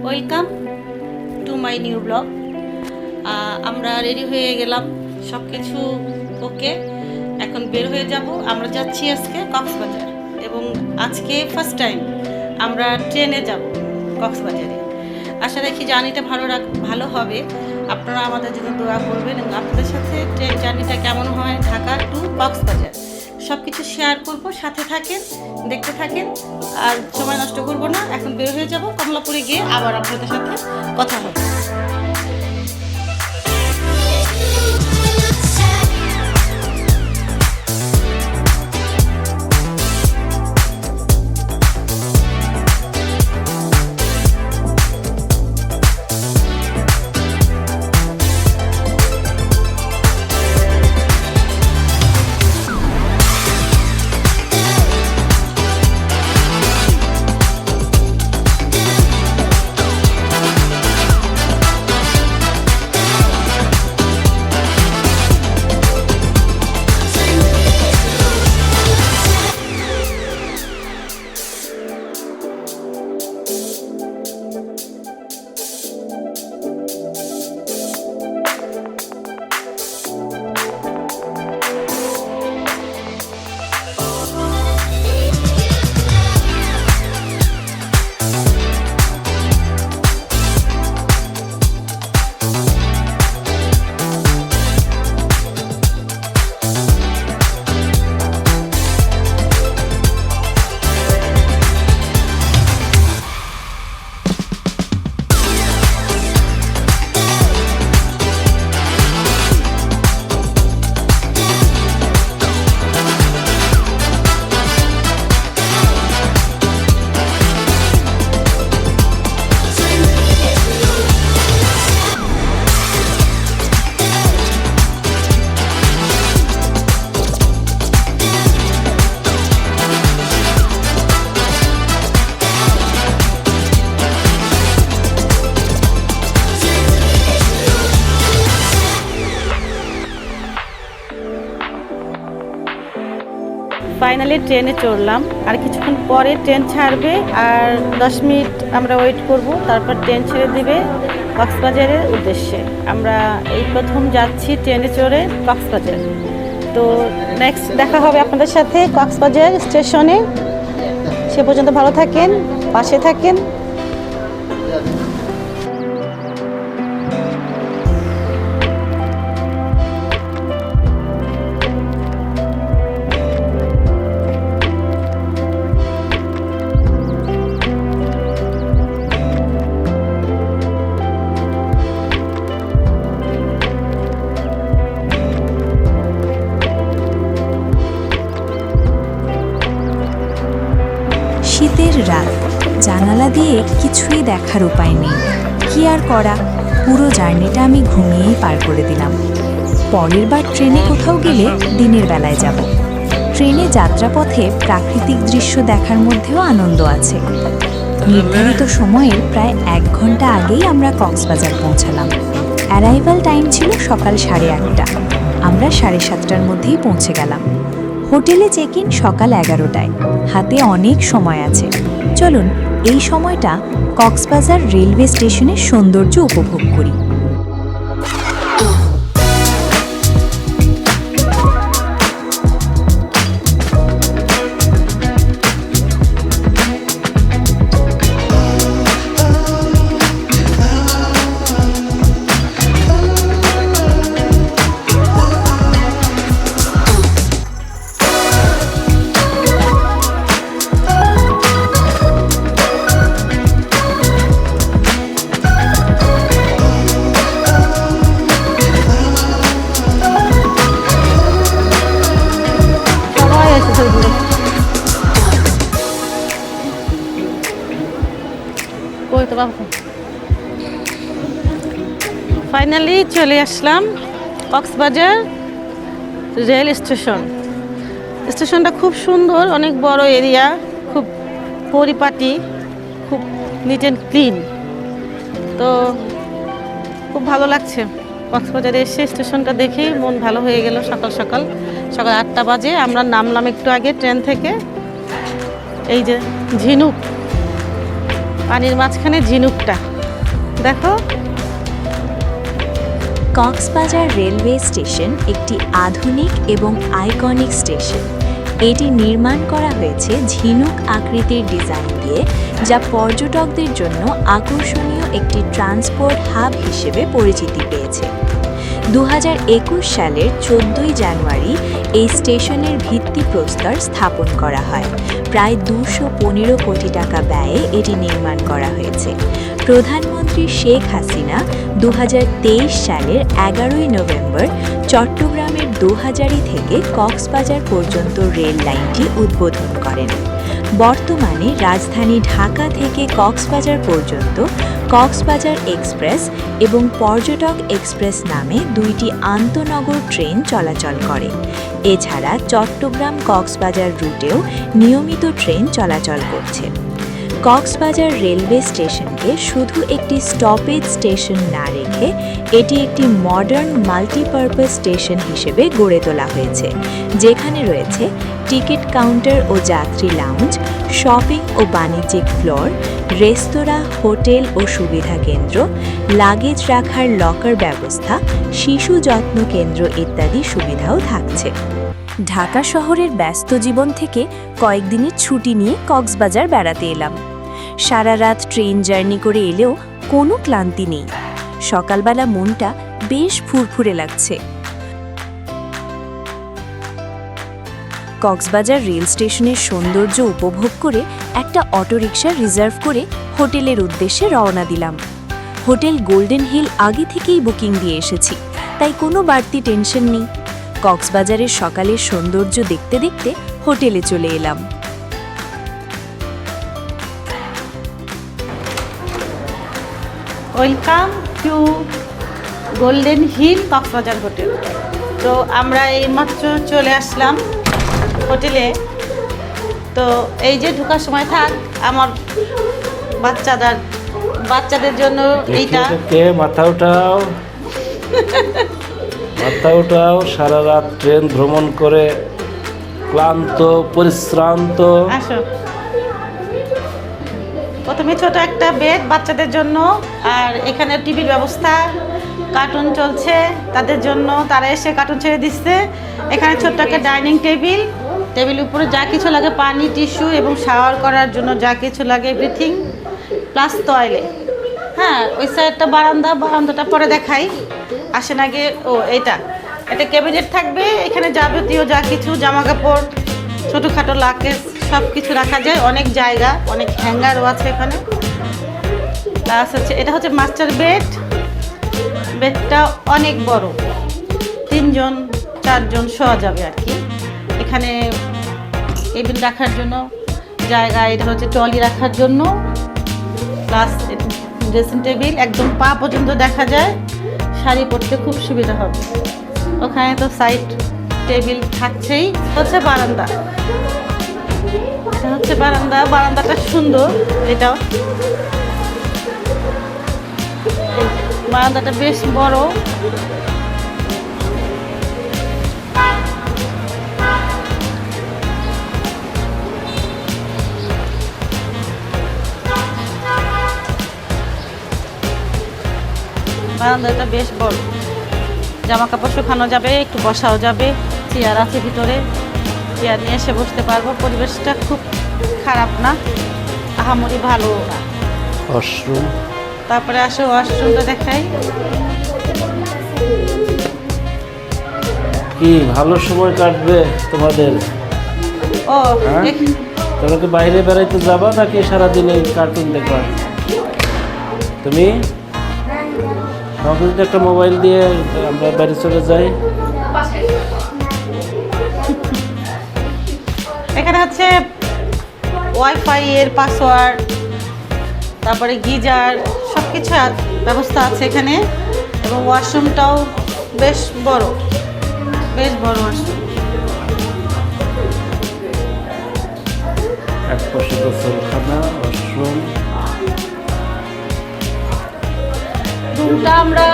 Welcome to my new blog. আমরা ready হয়ে গেলাম, সব কিছু ওকে। এখন বের হয়ে যাব। আমরা যাচ্ছি আজকে কক্সবাজার, এবং আজকে ফার্স্ট টাইম আমরা ট্রেনে যাব কক্সবাজারে। আশা রাখি জার্নিটা ভালো হবে। আপনারা আমাদের জন্য দোয়া করবেন, এবং আপনাদের সাথে ট্রেন জার্নিটা কেমন হয় ঢাকা টু কক্সবাজার সব কিছু শেয়ার করব। সাথে থাকেন, দেখতে থাকেন, আর সময় নষ্ট করব না। এখন বের হয়ে যাব, কমলাপুরে গিয়ে আবার আপনাদের সাথে কথা হবে। ফাইনালি ট্রেনে চড়লাম। আর কিছুক্ষণ পরে ট্রেন ছাড়বে, আর 10 মিনিট আমরা ওয়েট করব, তারপর ট্রেন ছেড়ে দিবে কক্সবাজারের উদ্দেশ্যে। আমরা এই প্রথম যাচ্ছি ট্রেনে চড়ে কক্সবাজার। তো নেক্সট দেখা হবে আপনাদের সাথে কক্সবাজার স্টেশনে। সে পর্যন্ত ভালো থাকেন, পাশে থাকেন। শীতের রাত, জানালা দিয়ে কিছুই দেখার উপায় নেই। কি আর করা, পুরো জার্নিটা আমি ঘুমিয়েই পার করে দিলাম। পরের বার ট্রেনে কোথাও গেলে দিনের বেলায় যাব। ট্রেনে যাত্রাপথে প্রাকৃতিক দৃশ্য দেখার মধ্যেও আনন্দ আছে। নির্ধারিত সময়ের প্রায় 1 ঘন্টা আগেই আমরা কক্সবাজার পৌঁছালাম। অ্যারাইভাল টাইম ছিল সকাল 8:30। আমরা 7:30টার মধ্যেই পৌঁছে গেলাম। হোটেলে চেক ইন সকাল 11টায়। হাতে অনেক সময় আছে। চলুন এই সময়টা কক্সবাজার রেলওয়ে স্টেশনের সৌন্দর্য উপভোগ করি। ফাইনালি চলে আসলাম কক্সবাজার রেল স্টেশন। স্টেশনটা খুব সুন্দর, অনেক বড় এরিয়া, খুব পরিপাটি, খুব নিট অ্যান্ড ক্লিন। তো খুব ভালো লাগছে কক্সবাজারে এসে। স্টেশনটা দেখেই মন ভালো হয়ে গেল। সকাল 8টা বাজে আমরা নামলাম একটু আগে ট্রেন থেকে। এই যে ঝিনুক, পানির মাঝখানে ঝিনুকটা দেখো। কক্সবাজার রেলওয়ে স্টেশন একটি আধুনিক এবং আইকনিক স্টেশন। এটি নির্মাণ করা হয়েছে ঝিনুক আকৃতির ডিজাইন দিয়ে, যা পর্যটকদের জন্য আকর্ষণীয় একটি ট্রান্সপোর্ট হাব হিসেবে পরিচিতি পেয়েছে। 2021 সালের 14 জানুয়ারি এই স্টেশনের ভিত্তিপ্রস্তর স্থাপন করা হয়। প্রায় 215 কোটি টাকা ব্যয়ে এটি নির্মাণ করা হয়েছে। প্রধানমন্ত্রী শেখ হাসিনা 2023 সালের 11 নভেম্বর চট্টগ্রামের দোহাজারী থেকে কক্সবাজার পর্যন্ত রেল লাইনটি উদ্বোধন করেন। বর্তমানে রাজধানী ঢাকা থেকে কক্সবাজার পর্যন্ত কক্সবাজার এক্সপ্রেস এবং পর্যটক এক্সপ্রেস নামে দুইটি আন্তনগর ট্রেন চলাচল করে। এছাড়া চট্টগ্রাম কক্সবাজার রুটেও নিয়মিত ট্রেন চলাচল করছে। কক্সবাজার রেলওয়ে স্টেশনকে শুধু একটি স্টপেজ স্টেশন না রেখে এটি একটি মডার্ন মাল্টিপারপাস স্টেশন হিসেবে গড়ে তোলা হয়েছে, যেখানে রয়েছে টিকিট কাউন্টার ও যাত্রী লাউঞ্জ, শপিং ও বাণিজ্যিক ফ্লোর, রেস্তোরাঁ, হোটেল ও সুবিধা কেন্দ্র, লাগেজ রাখার লকার ব্যবস্থা, শিশু যত্ন কেন্দ্র ইত্যাদি সুবিধাও থাকছে। ঢাকা শহরের ব্যস্ত জীবন থেকে কয়েকদিনের ছুটি নিয়ে কক্সবাজার বেড়াতে এলাম। সারা রাত ট্রেন জার্নি করে এলেও কোনো ক্লান্তি নেই। সকালবেলা মনটা বেশ ফুরফুরে লাগছে। কক্সবাজার রেল স্টেশনের সৌন্দর্য উপভোগ করে একটা অটোরিকশা রিজার্ভ করে হোটেলের উদ্দেশ্যে রওনা দিলাম। হোটেল গোল্ডেন হিল আগে থেকেই বুকিং দিয়ে এসেছি, তাই কোনো বাড়তি টেনশন নেই। কক্সবাজারের সকালের সৌন্দর্য দেখতে দেখতে হোটেলে চলে এলাম। Welcome to Golden Hill Cox's Bazar hotel. তো আমরা এইমাত্র চলে আসলাম হোটেলে। তো এই যে ঢোকার সময় থাক আমার বাচ্চাদের জন্য এইটা মাথা উঠাও মাথা উঠাও। সারা রাত ট্রেন ভ্রমণ করে ক্লান্ত পরিশ্রান্ত। আসো, প্রথমে ছোট একটা বেড বাচ্চাদের জন্য, আর এখানে টিভির ব্যবস্থা, কার্টুন চলছে তাদের জন্য, তারা এসে কার্টুন ছেড়ে দিচ্ছে। এখানে ছোট্ট একটা ডাইনিং টেবিল, টেবিলের উপরে যা কিছু লাগে পানি, টিস্যু এবং শাওয়ার করার জন্য যা কিছু লাগে এভরিথিং, প্লাস টয়লেট। হ্যাঁ, ওই সাইডটা বারান্দাটা পরে দেখাই, আসেন আগে। এটা ক্যাবিনেট থাকবে, এখানে যাবতীয় যা কিছু জামা কাপড়, ছোটোখাটো লাকেজ সব কিছু রাখা যায়। অনেক জায়গা, অনেক হ্যাঙ্গারও আছে এখানে। প্লাস এটা হচ্ছে মাস্টার বেড। বেডটা অনেক বড়, 3জন 4জন শোয়া যাবে আর কি। এখানে টেবিল রাখার জন্য জায়গা, এটা হচ্ছে ট্রলি রাখার জন্য, প্লাস ড্রেসিং টেবিল একদম পা পর্যন্ত দেখা যায়, শাড়ি পরতে খুব সুবিধা হবে। ওখানে তো সাইড টেবিল থাকছেই। হচ্ছে বারান্দা, এটা হচ্ছে বারান্দাটা সুন্দর। এটাও বারান্দাটা বেশ বড়। বারান্দাটা বেশ বড়, জামা কাপড় শুকানো যাবে, একটু বসাও যাবে, চেয়ার আছে ভিতরে, চেয়ার নিয়ে এসে বসতে পারবো। পরিবেশটা খুব খারাপ না, আহামরি ভালো না। ওয়াশরুম, তারপরে আসো ওয়াশরুমটা দেখাই। কি ভালো সময় কাটবে তোমাদের? ও হ্যাঁ? তোমরা কি বাইরে বেড়াইতে যাবা নাকি সারাদিন এই কার্টুন দেখবা? তুমি আমাকে যদি একটা মোবাইল দিয়ে আমরা বাইরে চলে যাই। এখানে হচ্ছে ওয়াইফাই এর পাসওয়ার্ড, তারপরে গিজার, সব কিছু ব্যবস্থা আছে এখানে। এবং ওয়াশরুমটাও বেশ বড় ওয়াশরুম। এক পাশে গোসলখানা, ওয়াশরুম। রুমটা আমরা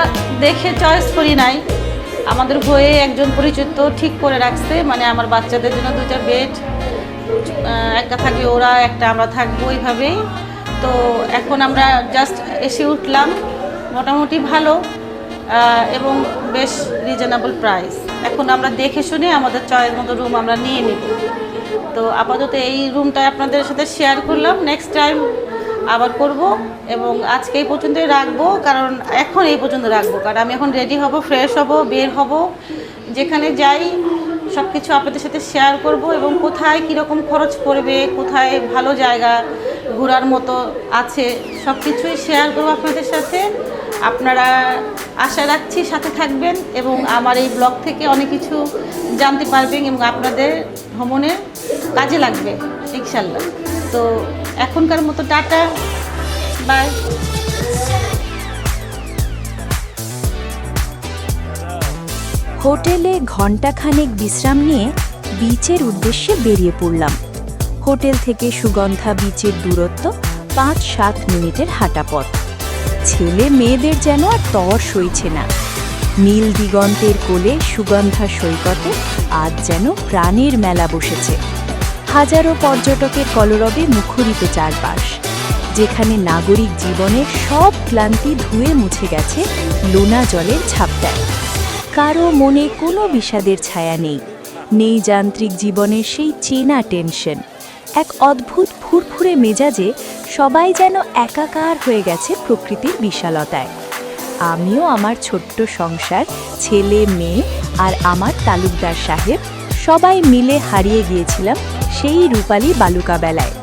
দেখে চয়েস করি নাই, আমাদের হয়ে একজন পরিচিত ঠিক করে রাখছে। মানে আমার বাচ্চাদের জন্য 2টা বেড, একটা থাকবে ওরা, একটা আমরা থাকবো, এইভাবেই। তো এখন আমরা জাস্ট এসে উঠলাম, মোটামুটি ভালো এবং বেশ রিজনেবল প্রাইস। এখন আমরা দেখে শুনে আমাদের চয়েস মতো রুম আমরা নিয়ে নিব। তো আপাতত এই রুমটা আপনাদের সাথে শেয়ার করলাম, নেক্সট টাইম আবার করব এবং আজকে এই পর্যন্তই রাখবো, কারণ এখন এই পর্যন্ত রাখবো, কারণ আমি এখন রেডি হব, ফ্রেশ হব, বের হব, যেখানে যাই সব কিছু আপনাদের সাথে শেয়ার করব এবং কোথায় কীরকম খরচ পড়বে, কোথায় ভালো জায়গা ঘোরার মতো আছে, সব কিছুই শেয়ার করবো আপনাদের সাথে। আপনারা আশা রাখছি সাথে থাকবেন এবং আমার এই ব্লগ থেকে অনেক কিছু জানতে পারবেন এবং আপনাদের ভ্রমণের কাজে লাগবে ইনশাল্লাহ। তো এখনকার মতো টাটা, বাই। হোটেলে ঘণ্টাখানেক বিশ্রাম নিয়ে বিচের উদ্দেশ্যে বেরিয়ে পড়লাম। হোটেল থেকে সুগন্ধা বিচের দূরত্ব 5-7 মিনিটের হাঁটা পথ। ছেলে মেয়েদের যেন আর তর সইছে না। নীল দিগন্তের কোলে সুগন্ধা সৈকতে আজ যেন প্রাণের মেলা বসেছে। হাজারো পর্যটকের কলরবে মুখরিত চারপাশ, যেখানে নাগরিক জীবনের সব ক্লান্তি ধুয়ে মুছে গেছে লোনা জলের ঝাপটায়। কারো মনে কোনো বিষাদের ছায়া নেই, নেই যান্ত্রিক জীবনের সেই চেনা টেনশন। এক অদ্ভুত ফুরফুরে মেজাজে সবাই যেন একাকার হয়ে গেছে প্রকৃতির বিশালতায়। আমিও আমার ছোট্ট সংসার, ছেলে মেয়ে আর আমার তালুকদার সাহেব সবাই মিলে হারিয়ে গিয়েছিলাম সেই রূপালী বালুকা বেলায়।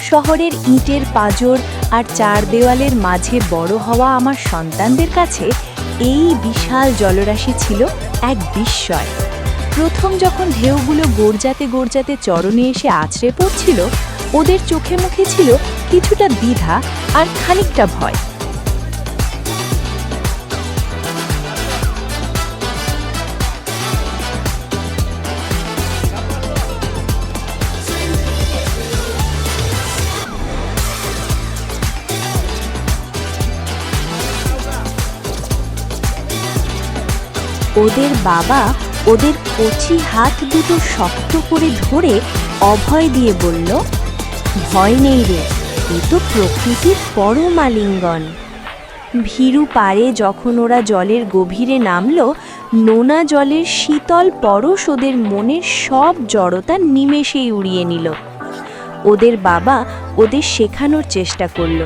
শহরের ইটের পাঁজর আর চার দেওয়ালের মাঝে বড় হওয়া আমার সন্তানদের কাছে এই বিশাল জলরাশি ছিল এক বিস্ময়। প্রথম যখন ঢেউগুলো গর্জাতে গর্জাতে চরণে এসে আছড়ে পড়ছিল, ওদের চোখে মুখে ছিল কিছুটা দ্বিধা আর খানিকটা ভয়। ওদের বাবা ওদের কচি হাত দুটো শক্ত করে ধরে অভয় দিয়ে বলল, ভয় নেই রে, এ তো প্রকৃতির পরম আলিঙ্গন। ভীরু পারে যখন ওরা জলের গভীরে নামলো, নোনা জলের শীতল পরশ ওদের মনের সব জড়তা নিমেষেই উড়িয়ে নিল। ওদের বাবা ওদের শেখানোর চেষ্টা করলো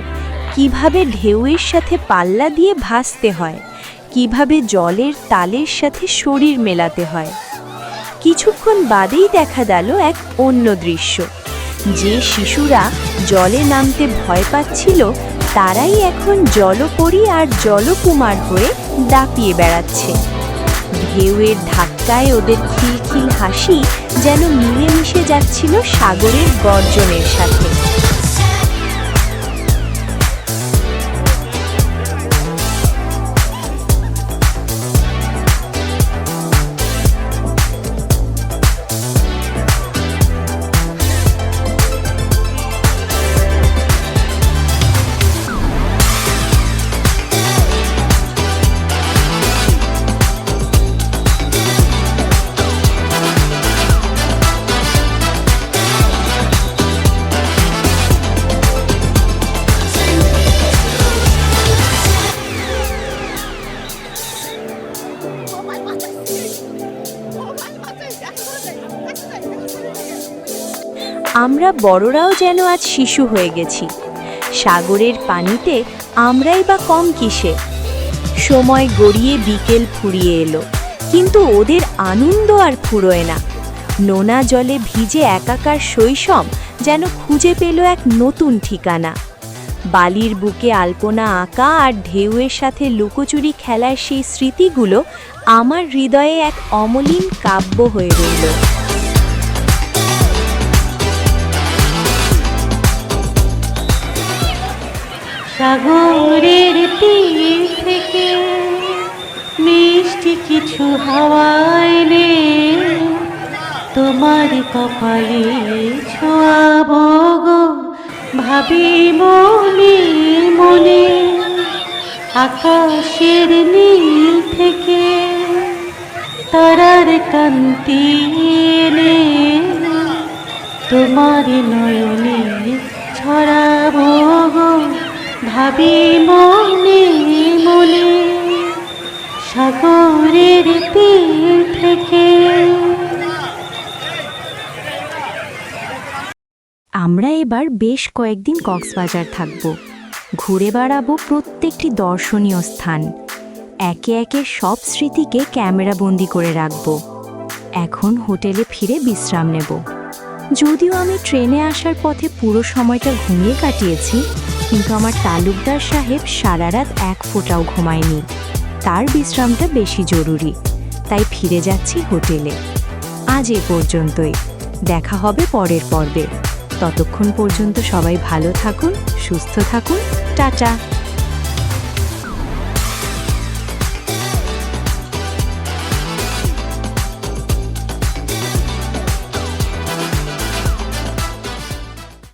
কিভাবে ঢেউয়ের সাথে পাল্লা দিয়ে ভাসতে হয়, কিভাবে জলের তালের সাথে শরীর মেলাতে হয়। কিছুক্ষণ বাদেই দেখা গেল এক অন্য দৃশ্য। যে শিশুরা জলে নামতে ভয় পাচ্ছিল, তারাই এখন জলপরী আর জলকুমার হয়ে দাপিয়ে বেড়াচ্ছে। ঢেউয়ের ধাক্কায় ওদের খিলখিল হাসি যেন মিলেমিশে যাচ্ছিল সাগরের গর্জনের সাথে। আমরা বড়রাও যেন আজ শিশু হয়ে গেছি। সাগরের পানিতে আমরাই বা কম কিসে। সময় গড়িয়ে বিকেল ফুরিয়ে এলো, কিন্তু ওদের আনন্দ আর ফুরোয় না। নোনা জলে ভিজে একাকার শৈশব যেন খুঁজে পেল এক নতুন ঠিকানা। বালির বুকে আলপনা আঁকা আর ঢেউয়ের সাথে লুকোচুরি খেলার সেই স্মৃতিগুলো আমার হৃদয়ে এক অমলিন কাব্য হয়ে রইল। সাগরের তীর থেকে মিষ্টি কিছু হাওয়া এলে তোমার কপালে ছোঁয়াবো গো, ভাবি মনে মনে। আকাশের নীল থেকে তারার কান্তি এলে তোমার নয়নে ছড়াবো গো ভাবি মনে মনে সাগরের তীর থেকে। আমরা এবার বেশ কয়েকদিন কক্সবাজার থাকব। ঘুরে বেড়াবো প্রত্যেকটি দর্শনীয় স্থান। একে একে সব স্মৃতিকে ক্যামেরাবন্দি করে রাখব। এখন হোটেলে ফিরে বিশ্রাম নেব। যদিও আমি ট্রেনে আসার পথে পুরো সময়টা ঘুমিয়ে কাটিয়েছি, কিন্তু আমার তালুকদার সাহেব সারা রাত এক ফোঁটাও ঘুমায়নি। তার বিশ্রামটা বেশি জরুরি, তাই ফিরে যাচ্ছি হোটেলে। আজ এ পর্যন্তই। দেখা হবে পরের পর্বে। ততক্ষণ পর্যন্ত সবাই ভালো থাকুন, সুস্থ থাকুন। টাটা।